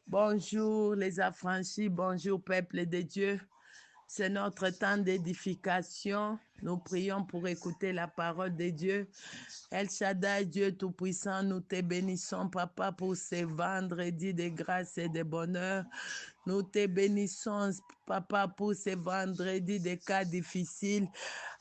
Bonjour les affranchis, bonjour peuple de Dieu. C'est notre temps d'édification. Nous prions pour écouter la parole de Dieu. El Shaddai, Dieu Tout-Puissant, nous te bénissons, Papa, pour ces vendredis de grâce et de bonheur. Nous te bénissons, Papa, pour ces vendredis de cas difficiles.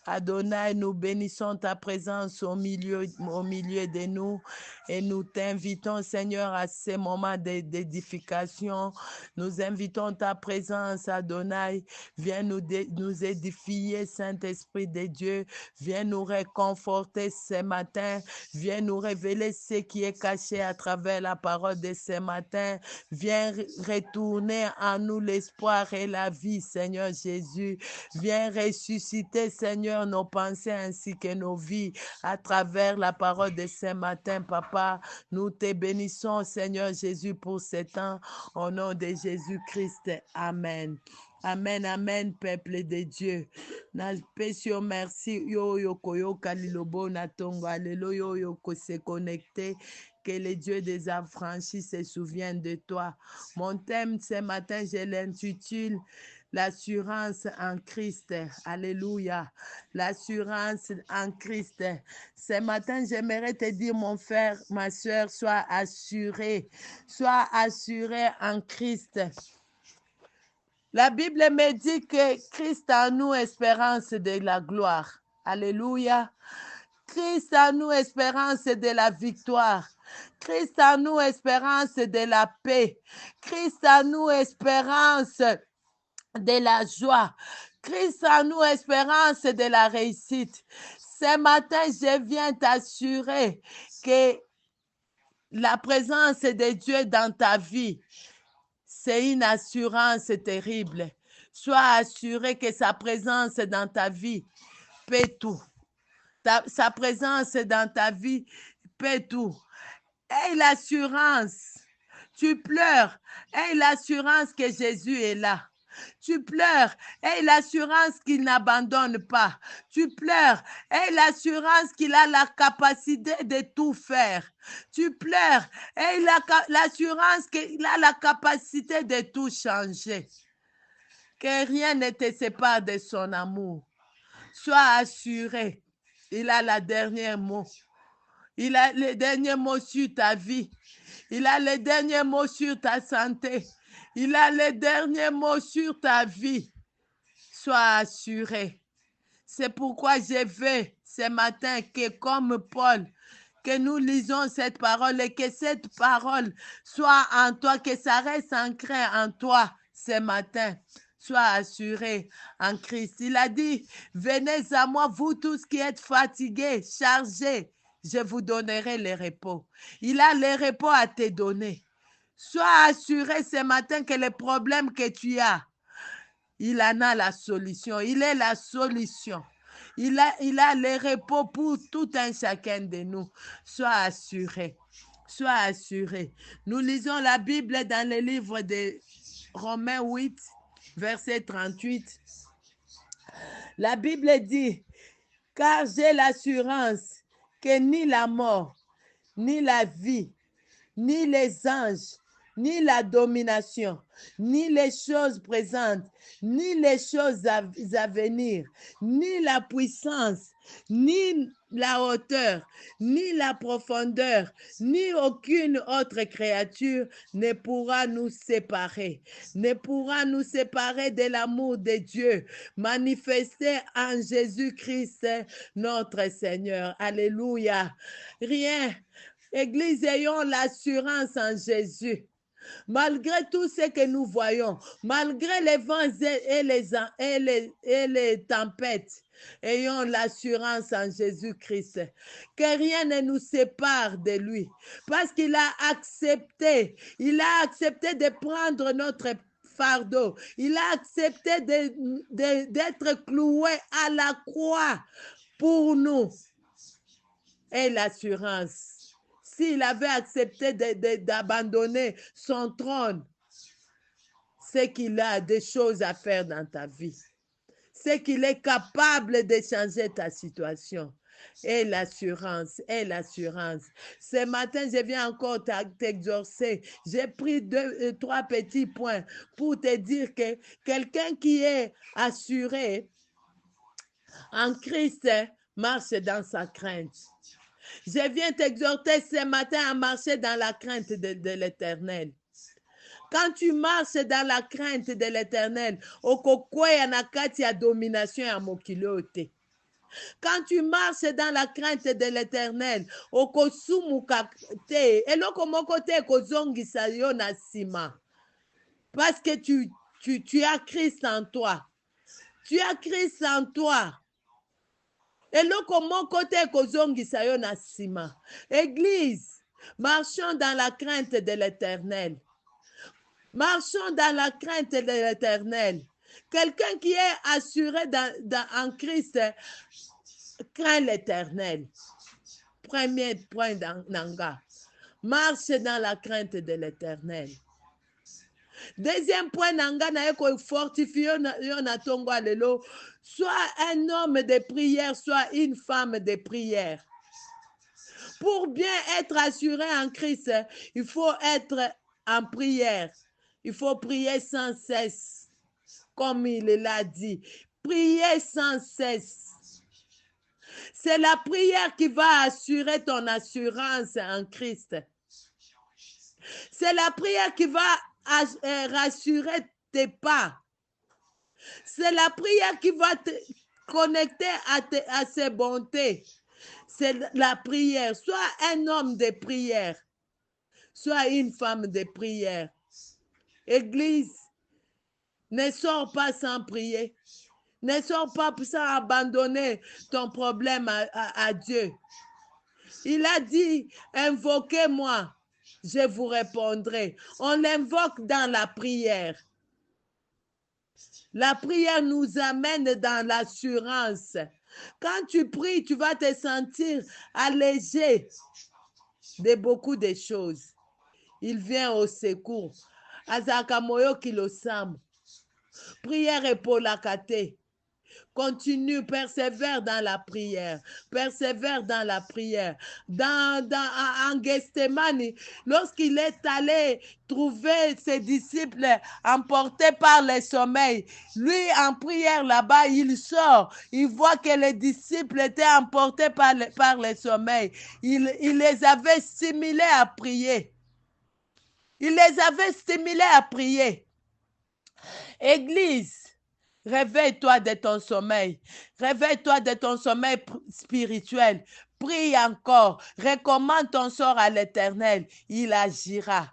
Adonai, nous bénissons ta présence au milieu de nous et nous t'invitons, Seigneur, à ces moments d'édification. Nous invitons ta présence, Adonai. Viens nous édifier, Saint-Esprit de Dieu. Viens nous réconforter ce matin. Viens nous révéler ce qui est caché à travers la parole de ce matin. Viens retourner en nous l'espoir et la vie, Seigneur Jésus. Viens ressusciter, Seigneur, nos pensées ainsi que nos vies à travers la parole de ce matin, Papa. Nous te bénissons, Seigneur Jésus, pour ce temps. Au nom de Jésus-Christ. Amen. Amen, amen, peuple de Dieu. Na pesio merci yo yo koyo kalilobo na tongo alelo yo yo ko se connecter. Que le Dieu des affranchis se souvienne de toi. Mon thème ce matin, je l'intitule l'assurance en Christ. Alléluia. L'assurance en Christ. Ce matin, j'aimerais te dire, mon frère, ma soeur, sois assuré. Sois assuré en Christ. La Bible me dit que Christ en nous, espérance de la gloire. Alléluia. Christ en nous, espérance de la victoire. Christ en nous, espérance de la paix. Christ en nous, espérance de la joie. Christ en nous, espérance de la réussite. Ce matin, je viens t'assurer que la présence de Dieu dans ta vie, c'est une assurance terrible. Sois assuré que sa présence dans ta vie paie tout. Sa présence dans ta vie paie tout. Aie l'assurance. Tu pleures. Aie l'assurance que Jésus est là. Tu pleures. Aie l'assurance qu'il n'abandonne pas. Tu pleures. Aie l'assurance qu'il a la capacité de tout faire. Tu pleures. Aie l'assurance qu'il a la capacité de tout changer. Que rien ne te sépare de son amour. Sois assuré. Il a le dernier mot. Il a le dernier mot sur ta vie. Il a le dernier mot sur ta santé. Il a le dernier mot sur ta vie. Sois assuré. C'est pourquoi je veux ce matin que comme Paul, que nous lisons cette parole et que cette parole soit en toi, que ça reste ancré en toi ce matin. Sois assuré en Christ. Il a dit, venez à moi, vous tous qui êtes fatigués, chargés, je vous donnerai le repos. Il a le repos à te donner. Sois assuré ce matin que les problèmes que tu as, il en a la solution. Il est la solution. Il a le repos pour tout un chacun de nous. Sois assuré. Sois assuré. Nous lisons la Bible dans le livre de Romains 8, verset 38. La Bible dit, car j'ai l'assurance que ni la mort, ni la vie, ni les anges, ni la domination, ni les choses présentes, ni les choses à venir, ni la puissance, ni la hauteur, ni la profondeur, ni aucune autre créature ne pourra nous séparer, ne pourra nous séparer de l'amour de Dieu manifesté en Jésus-Christ, notre Seigneur. Alléluia. Rien. Église, ayons l'assurance en Jésus. Malgré tout ce que nous voyons, malgré les vents et les tempêtes, ayons l'assurance en Jésus-Christ. Que rien ne nous sépare de lui. Parce qu'il a accepté de prendre notre fardeau. Il a accepté d'être cloué à la croix pour nous. Et l'assurance. S'il avait accepté d'abandonner son trône, c'est qu'il a des choses à faire dans ta vie. C'est qu'il est capable de changer ta situation. Et l'assurance, et l'assurance. Ce matin, je viens encore t'exorcer. J'ai pris trois petits points pour te dire que quelqu'un qui est assuré en Christ marche dans sa crainte. Je viens t'exhorter ce matin à marcher dans la crainte de l'Éternel. Quand tu marches dans la crainte de l'Éternel, okokwea na kati ya domination ya mokili oyo te. Quand tu marches dans la crainte de l'Éternel, okosumuka te, eloko moko te ekozongisa yo na nsima. Parce que tu as Christ en toi. Tu as Christ en toi. Eloko moko te ekozongisa yo na nsima. Église, marchons dans la crainte de l'Éternel. Marchons dans la crainte de l'Éternel. Quelqu'un qui est assuré en Christ craint l'Éternel. Premier point d'anga. Marche dans la crainte de l'Éternel. Deuxième point d'anga, na eko fortifier yo na tongo alelo. Soit un homme de prière, soit une femme de prière. Pour bien être assuré en Christ, il faut être en prière. Il faut prier sans cesse, comme il l'a dit. Prier sans cesse. C'est la prière qui va assurer ton assurance en Christ. C'est la prière qui va rassurer tes pas. C'est la prière qui va te connecter à ses bontés. C'est la prière. Sois un homme de prière. Sois une femme de prière. Église, ne sors pas sans prier. Ne sors pas sans abandonner ton problème à Dieu. Il a dit, invoquez-moi, je vous répondrai. On l'invoque dans la prière. La prière nous amène dans l'assurance. Quand tu pries, tu vas te sentir allégé de beaucoup de choses. Il vient au secours. Azakamoyo Kilosam. Prière et pour la kate. Continue, persévère dans la prière. Persévère dans la prière. En Gethsémani, lorsqu'il est allé trouver ses disciples emportés par le sommeil, lui en prière là-bas, il sort. Il voit que les disciples étaient emportés par le sommeil. Il les avait stimulés à prier. Il les avait stimulés à prier. Église, réveille-toi de ton sommeil. Réveille-toi de ton sommeil spirituel. Prie encore. Recommande ton sort à l'Éternel. Il agira.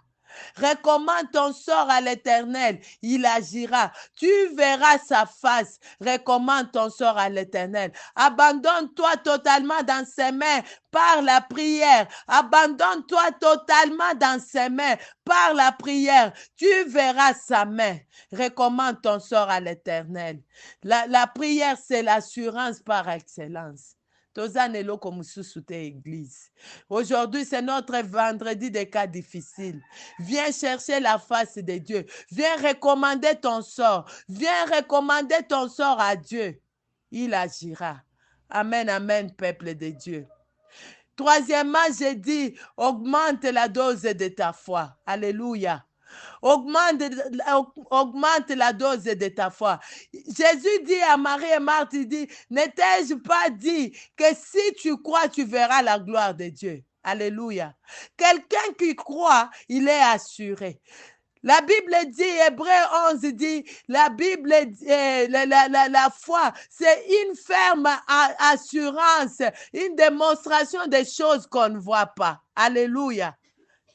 Recommande ton sort à l'Éternel. Il agira. Tu verras sa face. Recommande ton sort à l'Éternel. Abandonne-toi totalement dans ses mains par la prière. Abandonne-toi totalement dans ses mains par la prière. Tu verras sa main. Recommande ton sort à l'Éternel. La prière, c'est l'assurance par excellence. Église. Aujourd'hui, c'est notre vendredi des cas difficiles. Viens chercher la face de Dieu. Viens recommander ton sort. Viens recommander ton sort à Dieu. Il agira. Amen, amen, peuple de Dieu. Troisièmement, j'ai dit, augmente la dose de ta foi. Alléluia. Augmente la dose de ta foi. Jésus dit à Marie et Marthe, il dit, ne t'ai-je pas dit que si tu crois, tu verras la gloire de Dieu. Alléluia. Quelqu'un qui croit, il est assuré. La Bible dit, Hébreux 11 dit, la Bible, la foi, c'est une ferme assurance, une démonstration des choses qu'on ne voit pas. Alléluia.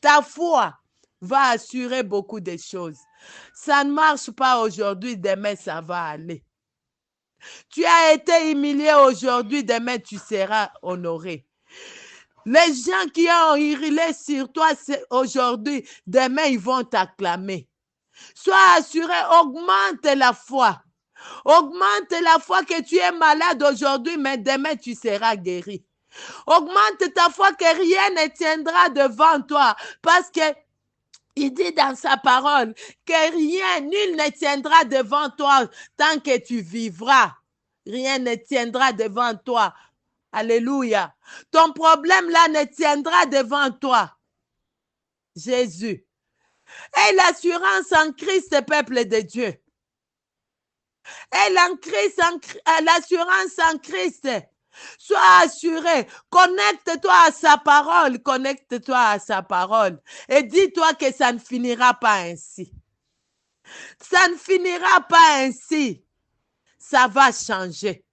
Ta foi va assurer beaucoup de choses. Ça ne marche pas aujourd'hui, demain ça va aller. Tu as été humilié aujourd'hui, demain tu seras honoré. Les gens qui ont hurlé sur toi aujourd'hui, demain ils vont t'acclamer. Sois assuré, augmente la foi. Augmente la foi que tu es malade aujourd'hui, mais demain tu seras guéri. Augmente ta foi que rien ne tiendra devant toi, parce que il dit dans sa parole que rien, nul ne tiendra devant toi tant que tu vivras. Rien ne tiendra devant toi Alléluia. Ton problème là ne tiendra devant toi. Jésus. Et l'assurance en Christ, peuple de Dieu. Et l'assurance en Christ. Sois assuré. Connecte-toi à sa parole. Connecte-toi à sa parole. Et dis-toi que ça ne finira pas ainsi. Ça ne finira pas ainsi. Ça va changer.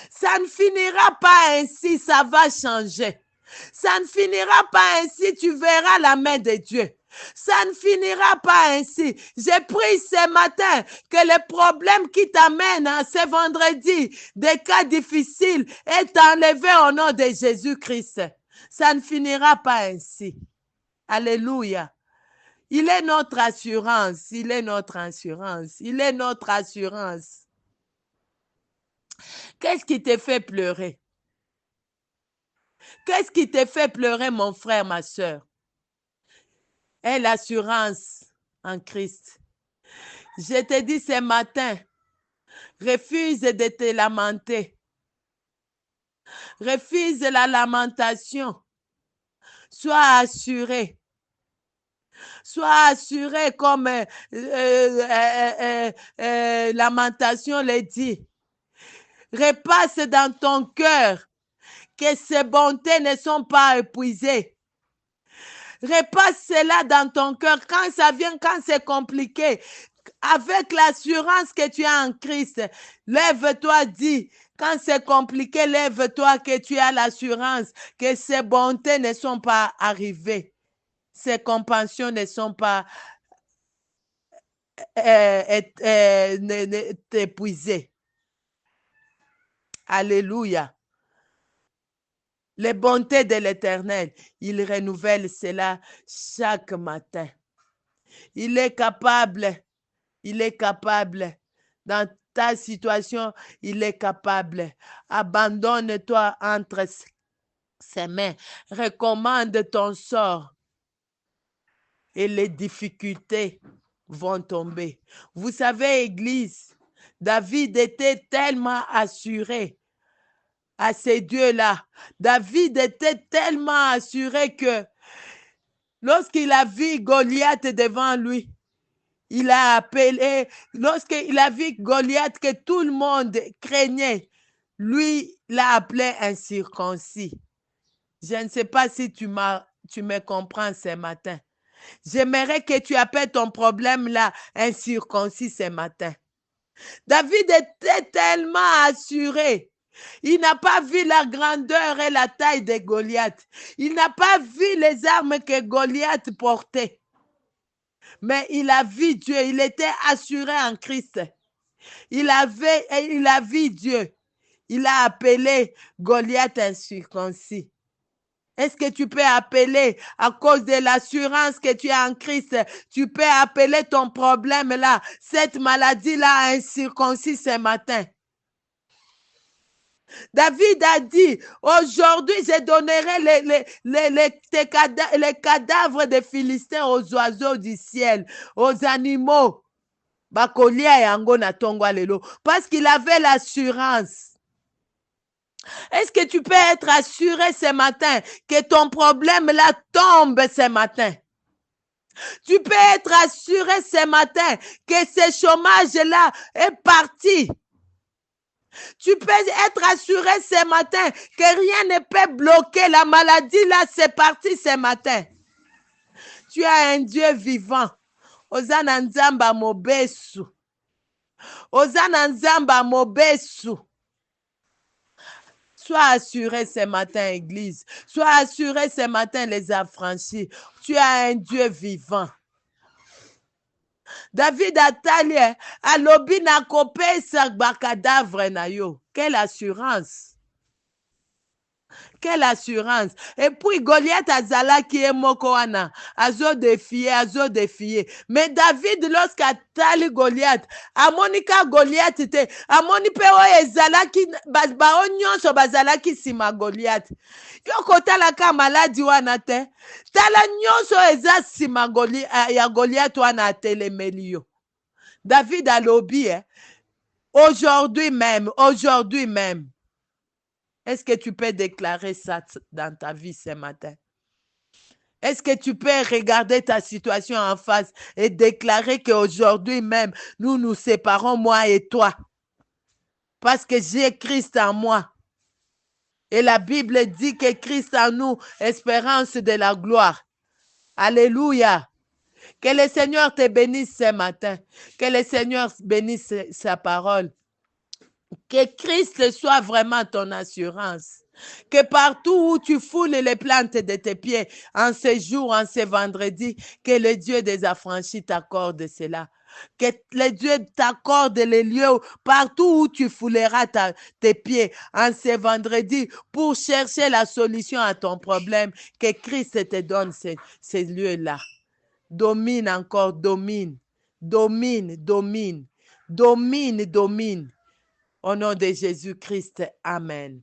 Ça ne finira pas ainsi. Ça va changer. Ça ne finira pas ainsi. Tu verras la main de Dieu. Ça ne finira pas ainsi. J'ai pris ce matin que le problème qui t'amène à ce vendredi, des cas difficiles, est enlevé au nom de Jésus-Christ. Ça ne finira pas ainsi. Alléluia. Il est notre assurance. Il est notre assurance. Il est notre assurance. Qu'est-ce qui te fait pleurer? Qu'est-ce qui te fait pleurer, mon frère, ma soeur? Et l'assurance en Christ. Je te dis ce matin, refuse de te lamenter. Refuse la lamentation. Sois assuré. Sois assuré comme Lamentation le dit. Repasse dans ton cœur que ces bontés ne sont pas épuisées. Repasse cela dans ton cœur quand ça vient, quand c'est compliqué. Avec l'assurance que tu as en Christ, lève-toi, dis, quand c'est compliqué, lève-toi que tu as l'assurance que ces bontés ne sont pas arrivées. Ces compassions ne sont pas épuisées. Alléluia. Les bontés de l'Éternel, il renouvelle cela chaque matin. Il est capable. Il est capable. Dans ta situation, il est capable. Abandonne-toi entre ses mains. Recommande ton sort. Et les difficultés vont tomber. Vous savez, Église, David était tellement assuré à ces dieux-là. David était tellement assuré que lorsqu'il a vu Goliath devant lui, il a appelé, lorsqu'il a vu Goliath que tout le monde craignait, lui l'a appelé incirconcis. Je ne sais pas si tu me comprends ce matin. J'aimerais que tu appelles ton problème là incirconcis ce matin. David était tellement assuré. Il n'a pas vu la grandeur et la taille de Goliath. Il n'a pas vu les armes que Goliath portait. Mais il a vu Dieu. Il était assuré en Christ. Il a vu Dieu. Il a appelé Goliath incirconcis. Est-ce que tu peux appeler à cause de l'assurance que tu as en Christ? Tu peux appeler ton problème là, cette maladie-là incirconcis ce matin. David a dit, aujourd'hui je donnerai les cadavres des Philistins aux oiseaux du ciel, aux animaux. Parce qu'il avait l'assurance. Est-ce que tu peux être assuré ce matin que ton problème là tombe ce matin? Tu peux être assuré ce matin que ce chômage-là est parti. Tu peux être assuré ce matin que rien ne peut bloquer la maladie là, c'est parti ce matin. Tu as un Dieu vivant. Ozana nzamba mobesu. Ozana nzamba mobesu. Sois assuré ce matin, Église. Sois assuré ce matin, les affranchis. Tu as un Dieu vivant. David Atali, alobi na kopesa bakadavre na yo. Quelle assurance. Quelle assurance. Et puis Goliath azalaki emoko wana. Azo défier. Mais David, lorsqu'atali Goliath, amonika Goliath te, amoni pe oyo ezalaki, bao nyonso bazalaki sima Goliath. Yo kotalaka maladi wana te. Tala nyonso eza sima ya Goliath wana atelemeli yo. David alobi, aujourd'hui même, Est-ce que tu peux déclarer ça dans ta vie ce matin? Est-ce que tu peux regarder ta situation en face et déclarer qu'aujourd'hui même, nous nous séparons, moi et toi, parce que j'ai Christ en moi. Et la Bible dit que Christ en nous, espérance de la gloire. Alléluia. Que le Seigneur te bénisse ce matin. Que le Seigneur bénisse sa parole. Que Christ soit vraiment ton assurance. Que partout où tu foules les plantes de tes pieds, en ce jour, en ce vendredi, que le Dieu des affranchis t'accorde cela. Que le Dieu t'accorde les lieux partout où tu fouleras tes pieds en ce vendredi pour chercher la solution à ton problème. Que Christ te donne ces lieux-là. Domine encore, domine. Domine, domine. Domine, domine. Au nom de Jésus-Christ, Amen.